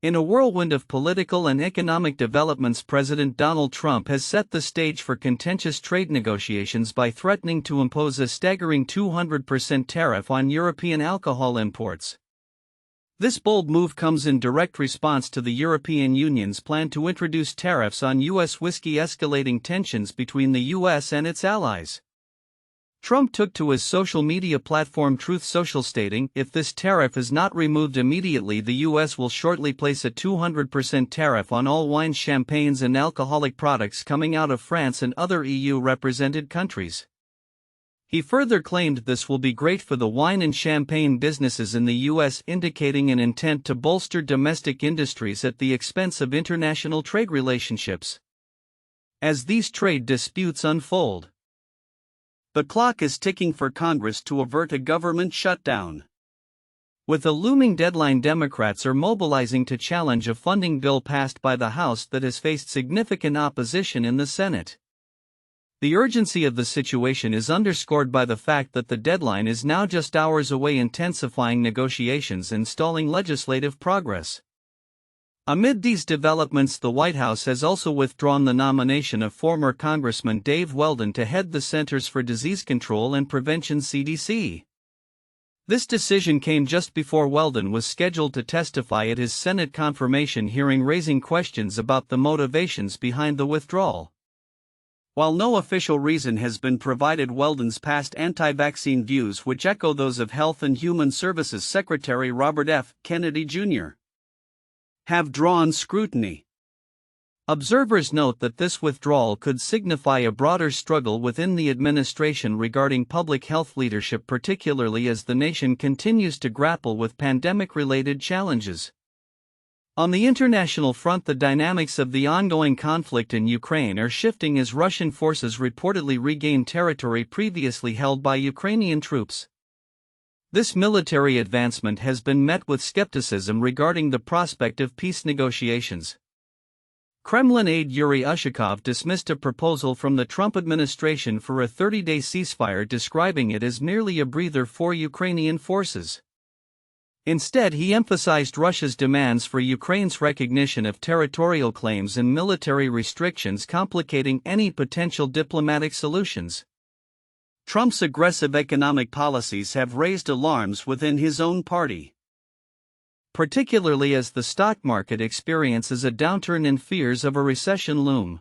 In a whirlwind of political and economic developments, President Donald Trump has set the stage for contentious trade negotiations by threatening to impose a staggering 200% tariff on European alcohol imports. This bold move comes in direct response to the European Union's plan to introduce tariffs on U.S. whiskey, escalating tensions between the U.S. and its allies. Trump took to his social media platform Truth Social, stating, "If this tariff is not removed immediately, the U.S. will shortly place a 200% tariff on all wines, champagnes and alcoholic products coming out of France and other EU-represented countries." He further claimed this will be great for the wine and champagne businesses in the U.S., indicating an intent to bolster domestic industries at the expense of international trade relationships. As these trade disputes unfold, the clock is ticking for Congress to avert a government shutdown. With a looming deadline, Democrats are mobilizing to challenge a funding bill passed by the House that has faced significant opposition in the Senate. The urgency of the situation is underscored by the fact that the deadline is now just hours away, intensifying negotiations and stalling legislative progress. Amid these developments, the White House has also withdrawn the nomination of former Congressman Dave Weldon to head the Centers for Disease Control and Prevention (CDC). This decision came just before Weldon was scheduled to testify at his Senate confirmation hearing, raising questions about the motivations behind the withdrawal. While no official reason has been provided, Weldon's past anti-vaccine views, which echo those of Health and Human Services Secretary Robert F. Kennedy Jr., have drawn scrutiny. Observers note that this withdrawal could signify a broader struggle within the administration regarding public health leadership, particularly as the nation continues to grapple with pandemic-related challenges. On the international front, the dynamics of the ongoing conflict in Ukraine are shifting as Russian forces reportedly regain territory previously held by Ukrainian troops. This military advancement has been met with skepticism regarding the prospect of peace negotiations. Kremlin aide Yuri Ushakov dismissed a proposal from the Trump administration for a 30-day ceasefire, describing it as merely a breather for Ukrainian forces. Instead, he emphasized Russia's demands for Ukraine's recognition of territorial claims and military restrictions, complicating any potential diplomatic solutions. Trump's aggressive economic policies have raised alarms within his own party, particularly as the stock market experiences a downturn and fears of a recession loom.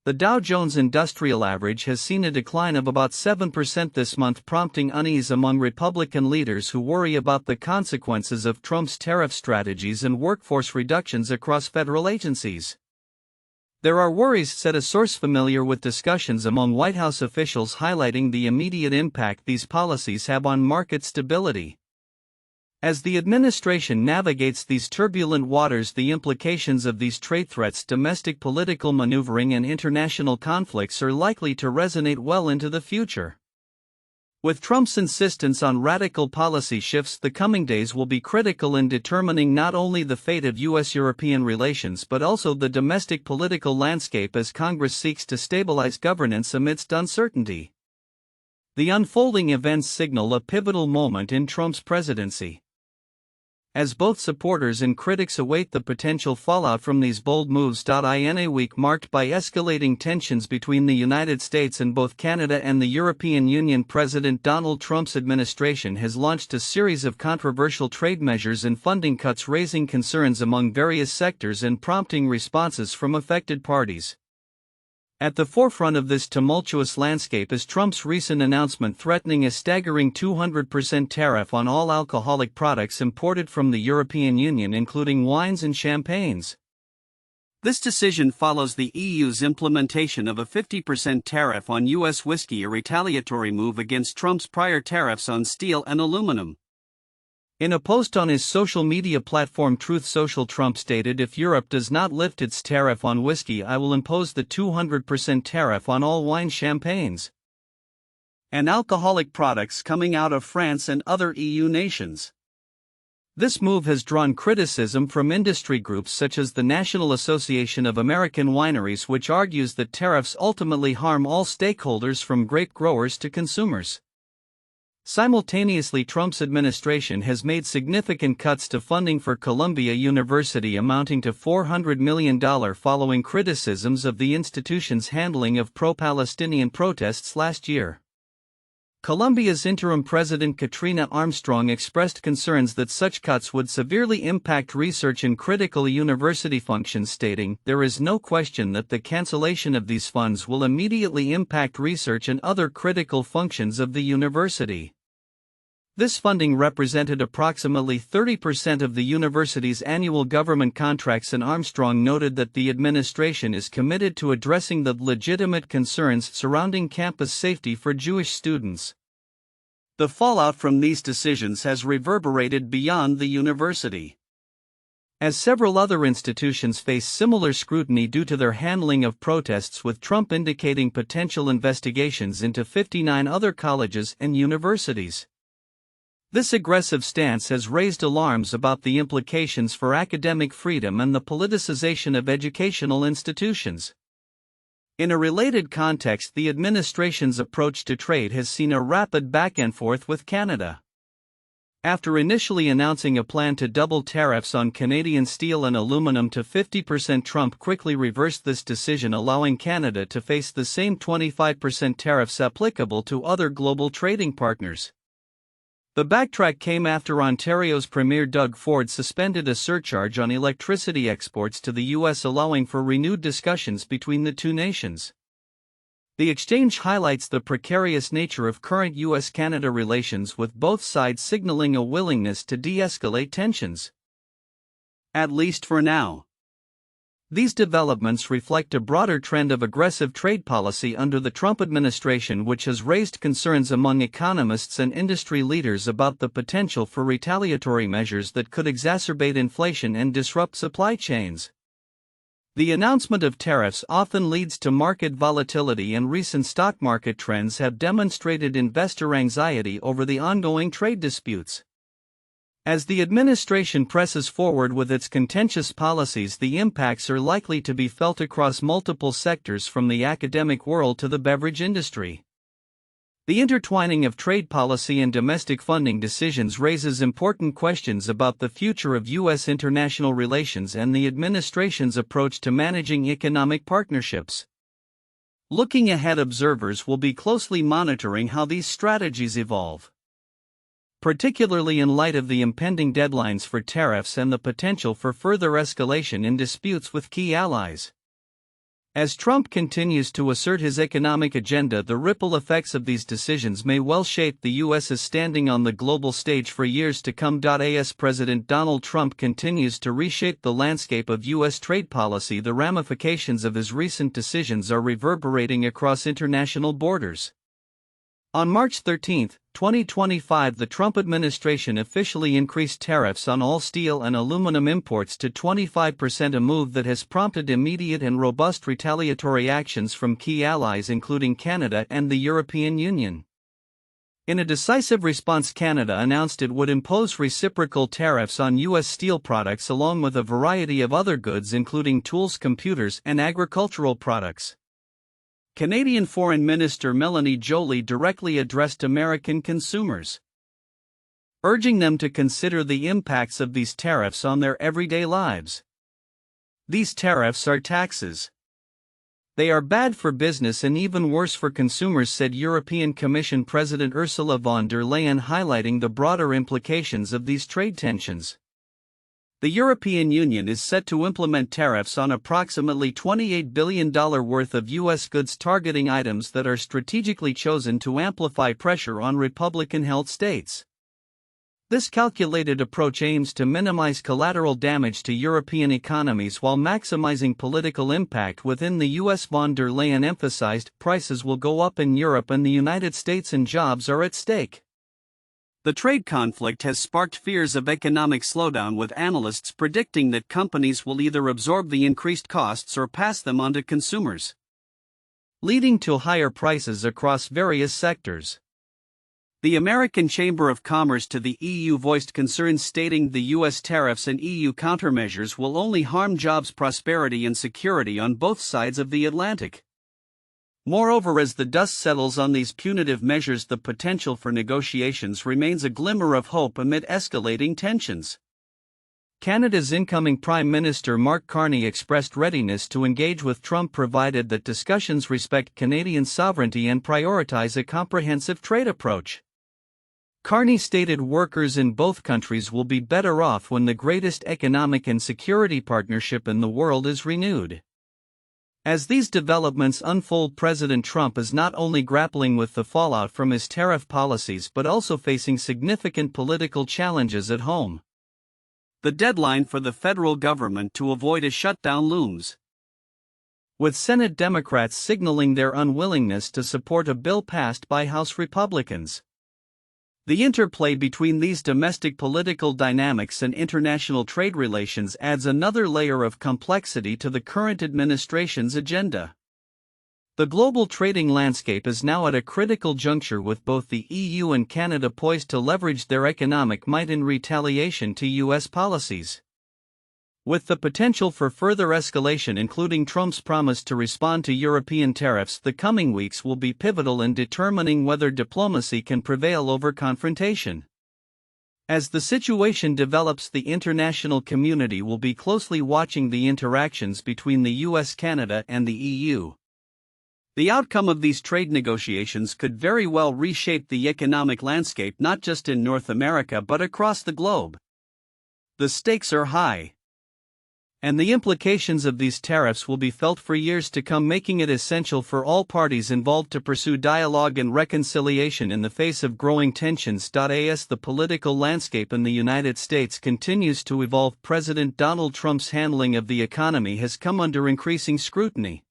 The Dow Jones Industrial Average has seen a decline of about 7% this month, prompting unease among Republican leaders who worry about the consequences of Trump's tariff strategies and workforce reductions across federal agencies. There are worries, said a source familiar with discussions among White House officials, highlighting the immediate impact these policies have on market stability. As the administration navigates these turbulent waters, the implications of these trade threats, domestic political maneuvering, and international conflicts are likely to resonate well into the future. With Trump's insistence on radical policy shifts, the coming days will be critical in determining not only the fate of U.S.-European relations but also the domestic political landscape as Congress seeks to stabilize governance amidst uncertainty. The unfolding events signal a pivotal moment in Trump's presidency, as both supporters and critics await the potential fallout from these bold moves. In a week marked by escalating tensions between the United States and both Canada and the European Union, President Donald Trump's administration has launched a series of controversial trade measures and funding cuts, raising concerns among various sectors and prompting responses from affected parties. At the forefront of this tumultuous landscape is Trump's recent announcement threatening a staggering 200% tariff on all alcoholic products imported from the European Union, including wines and champagnes. This decision follows the EU's implementation of a 50% tariff on U.S. whiskey, a retaliatory move against Trump's prior tariffs on steel and aluminum. In a post on his social media platform Truth Social, Trump stated, "If Europe does not lift its tariff on whiskey, I will impose the 200% tariff on all wine, champagnes, and alcoholic products coming out of France and other EU nations." This move has drawn criticism from industry groups such as the National Association of American Wineries, which argues that tariffs ultimately harm all stakeholders from grape growers to consumers. Simultaneously, Trump's administration has made significant cuts to funding for Columbia University amounting to $400 million following criticisms of the institution's handling of pro-Palestinian protests last year. Columbia's interim president Katrina Armstrong expressed concerns that such cuts would severely impact research in critical university functions, stating, "There is no question that the cancellation of these funds will immediately impact research and other critical functions of the university." This funding represented approximately 30% of the university's annual government contracts, and Armstrong noted that the administration is committed to addressing the legitimate concerns surrounding campus safety for Jewish students. The fallout from these decisions has reverberated beyond the university, as several other institutions face similar scrutiny due to their handling of protests, with Trump indicating potential investigations into 59 other colleges and universities. This aggressive stance has raised alarms about the implications for academic freedom and the politicization of educational institutions. In a related context, the administration's approach to trade has seen a rapid back-and-forth with Canada. After initially announcing a plan to double tariffs on Canadian steel and aluminum to 50%, Trump quickly reversed this decision, allowing Canada to face the same 25% tariffs applicable to other global trading partners. The backtrack came after Ontario's Premier Doug Ford suspended a surcharge on electricity exports to the U.S., allowing for renewed discussions between the two nations. The exchange highlights the precarious nature of current U.S.-Canada relations, with both sides signaling a willingness to de-escalate tensions, at least for now. These developments reflect a broader trend of aggressive trade policy under the Trump administration, which has raised concerns among economists and industry leaders about the potential for retaliatory measures that could exacerbate inflation and disrupt supply chains. The announcement of tariffs often leads to market volatility, and recent stock market trends have demonstrated investor anxiety over the ongoing trade disputes. As the administration presses forward with its contentious policies, the impacts are likely to be felt across multiple sectors, from the academic world to the beverage industry. The intertwining of trade policy and domestic funding decisions raises important questions about the future of U.S. international relations and the administration's approach to managing economic partnerships. Looking ahead, observers will be closely monitoring how these strategies evolve, particularly in light of the impending deadlines for tariffs and the potential for further escalation in disputes with key allies. As Trump continues to assert his economic agenda, the ripple effects of these decisions may well shape the U.S.'s standing on the global stage for years to come. As President Donald Trump continues to reshape the landscape of U.S. trade policy, the ramifications of his recent decisions are reverberating across international borders. On March 13, 2025, the Trump administration officially increased tariffs on all steel and aluminum imports to 25%, a move that has prompted immediate and robust retaliatory actions from key allies, including Canada and the European Union. In a decisive response, Canada announced it would impose reciprocal tariffs on U.S. steel products along with a variety of other goods, including tools, computers, and agricultural products. Canadian Foreign Minister Melanie Joly directly addressed American consumers, urging them to consider the impacts of these tariffs on their everyday lives. These tariffs are taxes. They are bad for business and even worse for consumers, said European Commission President Ursula von der Leyen, highlighting the broader implications of these trade tensions. The European Union is set to implement tariffs on approximately $28 billion worth of U.S. goods, targeting items that are strategically chosen to amplify pressure on Republican-held states. This calculated approach aims to minimize collateral damage to European economies while maximizing political impact within the U.S. Von der Leyen emphasized, prices will go up in Europe and the United States and jobs are at stake. The trade conflict has sparked fears of economic slowdown, with analysts predicting that companies will either absorb the increased costs or pass them on to consumers, leading to higher prices across various sectors. The American Chamber of Commerce to the EU voiced concerns, stating the U.S. tariffs and EU countermeasures will only harm jobs, prosperity, and security on both sides of the Atlantic. Moreover, as the dust settles on these punitive measures, the potential for negotiations remains a glimmer of hope amid escalating tensions. Canada's incoming Prime Minister Mark Carney expressed readiness to engage with Trump provided that discussions respect Canadian sovereignty and prioritize a comprehensive trade approach. Carney stated workers in both countries will be better off when the greatest economic and security partnership in the world is renewed. As these developments unfold, President Trump is not only grappling with the fallout from his tariff policies but also facing significant political challenges at home. The deadline for the federal government to avoid a shutdown looms, with Senate Democrats signaling their unwillingness to support a bill passed by House Republicans. The interplay between these domestic political dynamics and international trade relations adds another layer of complexity to the current administration's agenda. The global trading landscape is now at a critical juncture, with both the EU and Canada poised to leverage their economic might in retaliation to U.S. policies. With the potential for further escalation, including Trump's promise to respond to European tariffs, the coming weeks will be pivotal in determining whether diplomacy can prevail over confrontation. As the situation develops, the international community will be closely watching the interactions between the US, Canada, and the EU. The outcome of these trade negotiations could very well reshape the economic landscape not just in North America but across the globe. The stakes are high, and the implications of these tariffs will be felt for years to come, making it essential for all parties involved to pursue dialogue and reconciliation in the face of growing tensions. As the political landscape in the United States continues to evolve, President Donald Trump's handling of the economy has come under increasing scrutiny.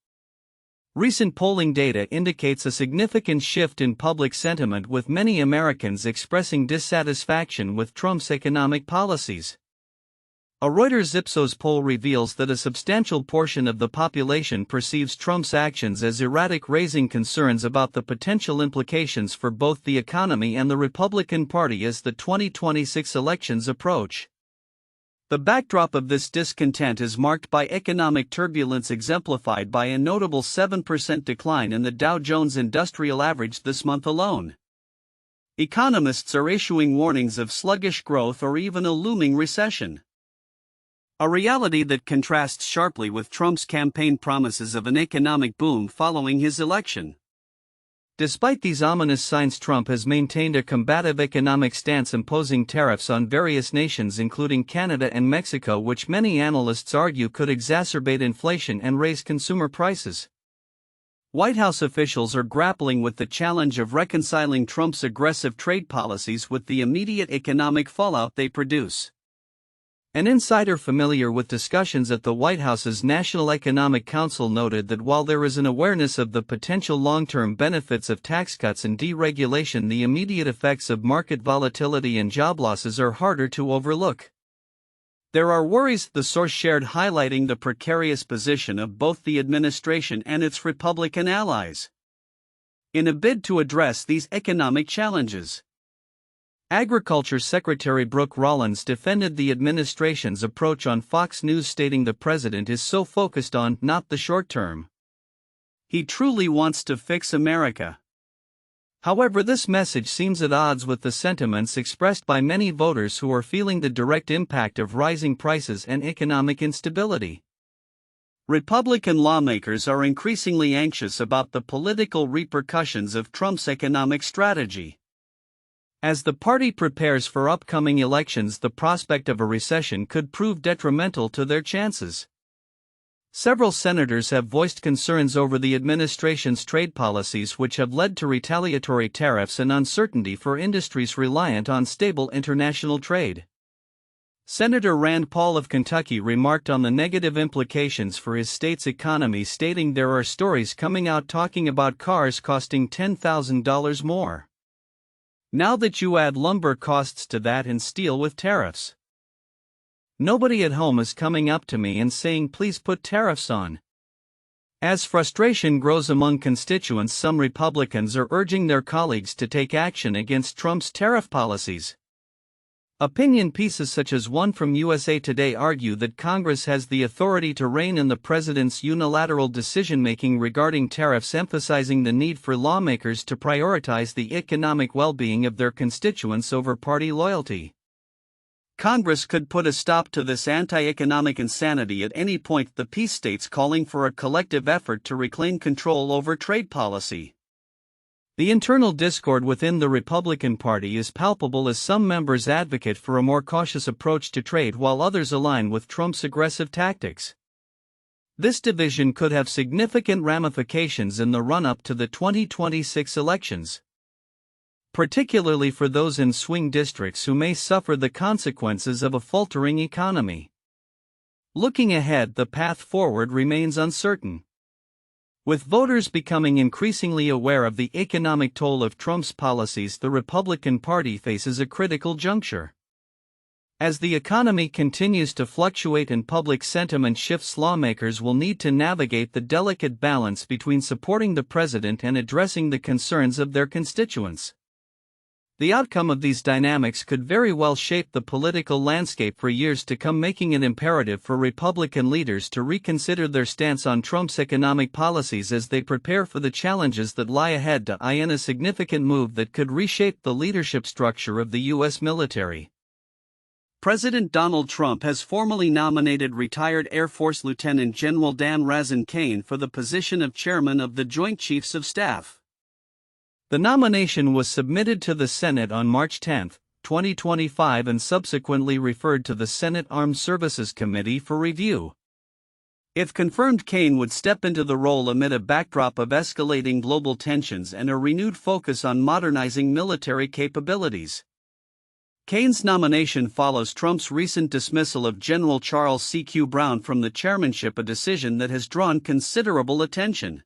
Recent polling data indicates a significant shift in public sentiment, with many Americans expressing dissatisfaction with Trump's economic policies. A Reuters Ipsos poll reveals that a substantial portion of the population perceives Trump's actions as erratic, raising concerns about the potential implications for both the economy and the Republican Party as the 2026 elections approach. The backdrop of this discontent is marked by economic turbulence, exemplified by a notable 7% decline in the Dow Jones Industrial Average this month alone. Economists are issuing warnings of sluggish growth or even a looming recession, a reality that contrasts sharply with Trump's campaign promises of an economic boom following his election. Despite these ominous signs, Trump has maintained a combative economic stance, imposing tariffs on various nations including Canada and Mexico, which many analysts argue could exacerbate inflation and raise consumer prices. White House officials are grappling with the challenge of reconciling Trump's aggressive trade policies with the immediate economic fallout they produce. An insider familiar with discussions at the White House's National Economic Council noted that while there is an awareness of the potential long-term benefits of tax cuts and deregulation, the immediate effects of market volatility and job losses are harder to overlook. There are worries, the source shared, highlighting the precarious position of both the administration and its Republican allies. In a bid to address these economic challenges, Agriculture Secretary Brooke Rollins defended the administration's approach on Fox News, stating the president is so focused on not the short term. He truly wants to fix America. However, this message seems at odds with the sentiments expressed by many voters who are feeling the direct impact of rising prices and economic instability. Republican lawmakers are increasingly anxious about the political repercussions of Trump's economic strategy. As the party prepares for upcoming elections, the prospect of a recession could prove detrimental to their chances. Several senators have voiced concerns over the administration's trade policies, which have led to retaliatory tariffs and uncertainty for industries reliant on stable international trade. Senator Rand Paul of Kentucky remarked on the negative implications for his state's economy, stating there are stories coming out talking about cars costing $10,000 more. Now that you add lumber costs to that and steel with tariffs, nobody at home is coming up to me and saying please put tariffs on. As frustration grows among constituents, some Republicans are urging their colleagues to take action against Trump's tariff policies. Opinion pieces such as one from USA Today argue that Congress has the authority to rein in the president's unilateral decision-making regarding tariffs, emphasizing the need for lawmakers to prioritize the economic well-being of their constituents over party loyalty. Congress could put a stop to this anti-economic insanity at any point, the piece states, calling for a collective effort to reclaim control over trade policy. The internal discord within the Republican Party is palpable as some members advocate for a more cautious approach to trade while others align with Trump's aggressive tactics. This division could have significant ramifications in the run-up to the 2026 elections, particularly for those in swing districts who may suffer the consequences of a faltering economy. Looking ahead, the path forward remains uncertain. With voters becoming increasingly aware of the economic toll of Trump's policies, the Republican Party faces a critical juncture. As the economy continues to fluctuate and public sentiment shifts, lawmakers will need to navigate the delicate balance between supporting the president and addressing the concerns of their constituents. The outcome of these dynamics could very well shape the political landscape for years to come, making it imperative for Republican leaders to reconsider their stance on Trump's economic policies as they prepare for the challenges that lie ahead, in a significant move that could reshape the leadership structure of the U.S. military. President Donald Trump has formally nominated retired Air Force Lieutenant General Dan Razin Kane for the position of Chairman of the Joint Chiefs of Staff. The nomination was submitted to the Senate on March 10, 2025, and subsequently referred to the Senate Armed Services Committee for review. If confirmed, Kane would step into the role amid a backdrop of escalating global tensions and a renewed focus on modernizing military capabilities. Kane's nomination follows Trump's recent dismissal of General Charles C.Q. Brown from the chairmanship, a decision that has drawn considerable attention.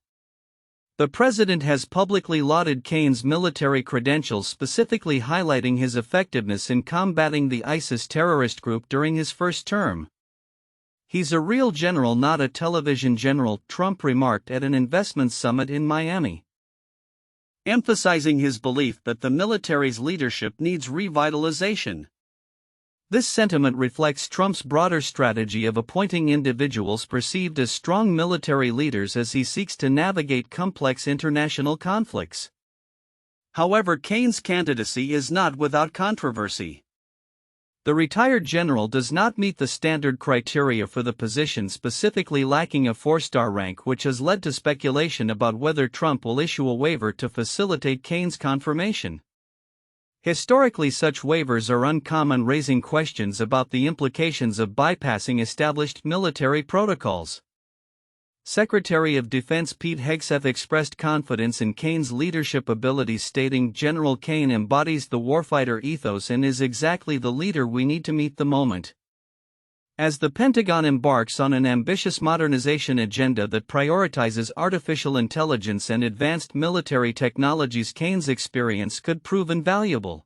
The president has publicly lauded Kane's military credentials, specifically highlighting his effectiveness in combating the ISIS terrorist group during his first term. "He's a real general, not a television general," Trump remarked at an investment summit in Miami, emphasizing his belief that the military's leadership needs revitalization. This sentiment reflects Trump's broader strategy of appointing individuals perceived as strong military leaders as he seeks to navigate complex international conflicts. However, Kane's candidacy is not without controversy. The retired general does not meet the standard criteria for the position, specifically lacking a 4-star rank, which has led to speculation about whether Trump will issue a waiver to facilitate Kane's confirmation. Historically, such waivers are uncommon, raising questions about the implications of bypassing established military protocols. Secretary of Defense Pete Hegseth expressed confidence in Kane's leadership abilities, stating, "General Kane embodies the warfighter ethos and is exactly the leader we need to meet the moment." As the Pentagon embarks on an ambitious modernization agenda that prioritizes artificial intelligence and advanced military technologies, Kane's experience could prove invaluable.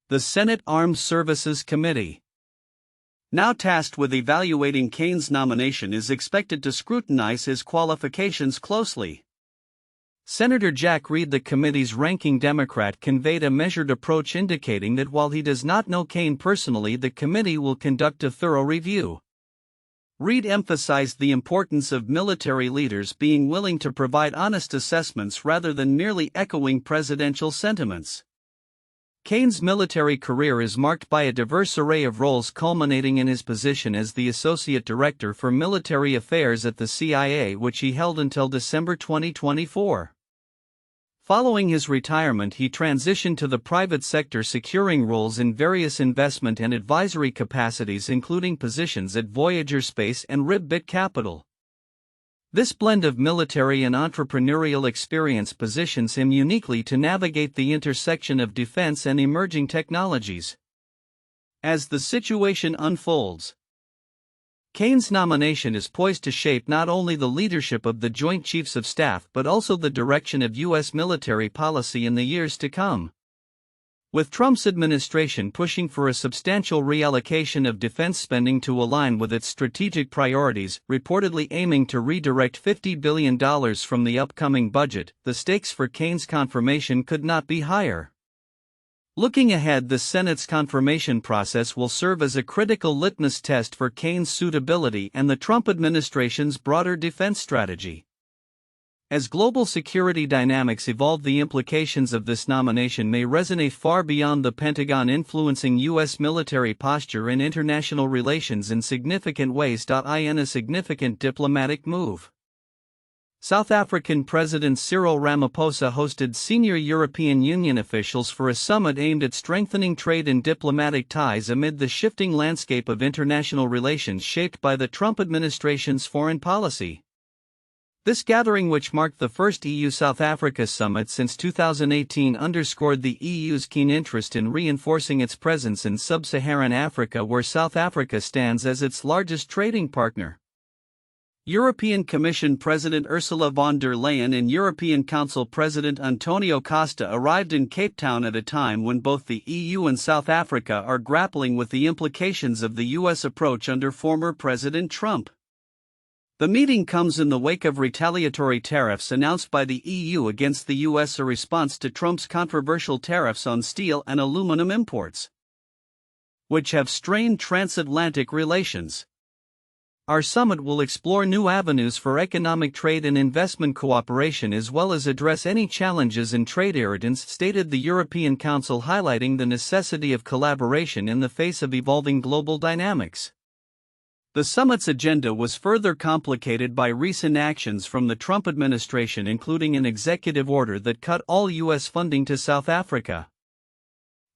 The Senate Armed Services Committee, now tasked with evaluating Kane's nomination, is expected to scrutinize his qualifications closely. Senator Jack Reed, the committee's ranking Democrat, conveyed a measured approach, indicating that while he does not know Kane personally, the committee will conduct a thorough review. Reed emphasized the importance of military leaders being willing to provide honest assessments rather than merely echoing presidential sentiments. Kane's military career is marked by a diverse array of roles, culminating in his position as the Associate Director for Military Affairs at the CIA, which he held until December 2024. Following his retirement, he transitioned to the private sector, securing roles in various investment and advisory capacities, including positions at Voyager Space and Ribbit Capital. This blend of military and entrepreneurial experience positions him uniquely to navigate the intersection of defense and emerging technologies. As the situation unfolds, Kane's nomination is poised to shape not only the leadership of the Joint Chiefs of Staff but also the direction of U.S. military policy in the years to come. With Trump's administration pushing for a substantial reallocation of defense spending to align with its strategic priorities, reportedly aiming to redirect $50 billion from the upcoming budget, the stakes for Kane's confirmation could not be higher. Looking ahead, the Senate's confirmation process will serve as a critical litmus test for Kane's suitability and the Trump administration's broader defense strategy. As global security dynamics evolve, the implications of this nomination may resonate far beyond the Pentagon, influencing U.S. military posture and international relations in significant ways. In a significant diplomatic move, South African President Cyril Ramaphosa hosted senior European Union officials for a summit aimed at strengthening trade and diplomatic ties amid the shifting landscape of international relations shaped by the Trump administration's foreign policy. This gathering, which marked the first EU-South Africa summit since 2018, underscored the EU's keen interest in reinforcing its presence in sub-Saharan Africa, where South Africa stands as its largest trading partner. European Commission President Ursula von der Leyen and European Council President Antonio Costa arrived in Cape Town at a time when both the EU and South Africa are grappling with the implications of the U.S. approach under former President Trump. The meeting comes in the wake of retaliatory tariffs announced by the EU against the U.S., a response to Trump's controversial tariffs on steel and aluminum imports, which have strained transatlantic relations. Our summit will explore new avenues for economic trade and investment cooperation, as well as address any challenges in trade irritants, stated the European Council, highlighting the necessity of collaboration in the face of evolving global dynamics. The summit's agenda was further complicated by recent actions from the Trump administration, including an executive order that cut all U.S. funding to South Africa,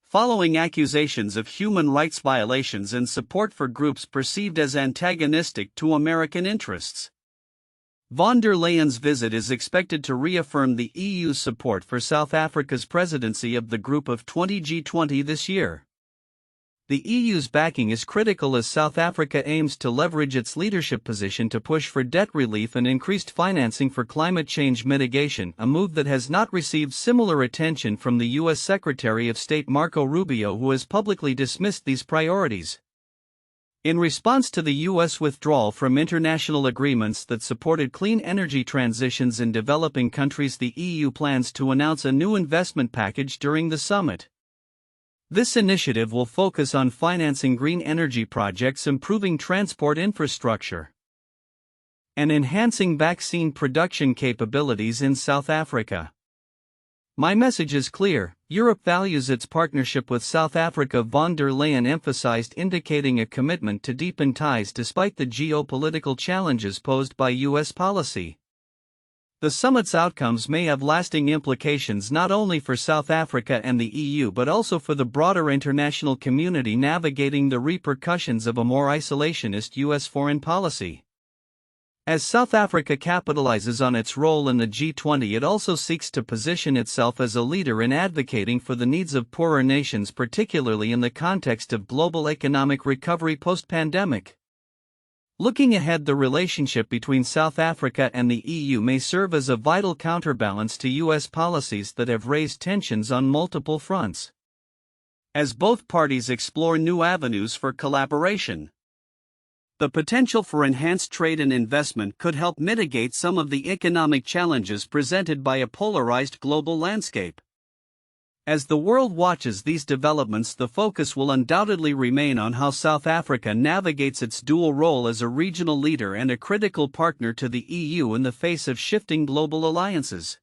following accusations of human rights violations and support for groups perceived as antagonistic to American interests. Von der Leyen's visit is expected to reaffirm the EU's support for South Africa's presidency of the Group of 20 G20 this year. The EU's backing is critical as South Africa aims to leverage its leadership position to push for debt relief and increased financing for climate change mitigation, a move that has not received similar attention from the U.S. Secretary of State Marco Rubio, who has publicly dismissed these priorities. In response to the U.S. withdrawal from international agreements that supported clean energy transitions in developing countries, the EU plans to announce a new investment package during the summit. This initiative will focus on financing green energy projects, improving transport infrastructure, and enhancing vaccine production capabilities in South Africa. My message is clear: Europe values its partnership with South Africa, von der Leyen emphasized, indicating a commitment to deepen ties despite the geopolitical challenges posed by U.S. policy. The summit's outcomes may have lasting implications not only for South Africa and the EU but also for the broader international community navigating the repercussions of a more isolationist U.S. foreign policy. As South Africa capitalizes on its role in the G20, it also seeks to position itself as a leader in advocating for the needs of poorer nations, particularly in the context of global economic recovery post-pandemic. Looking ahead, the relationship between South Africa and the EU may serve as a vital counterbalance to U.S. policies that have raised tensions on multiple fronts, as both parties explore new avenues for collaboration. The potential for enhanced trade and investment could help mitigate some of the economic challenges presented by a polarized global landscape. As the world watches these developments, the focus will undoubtedly remain on how South Africa navigates its dual role as a regional leader and a critical partner to the EU in the face of shifting global alliances.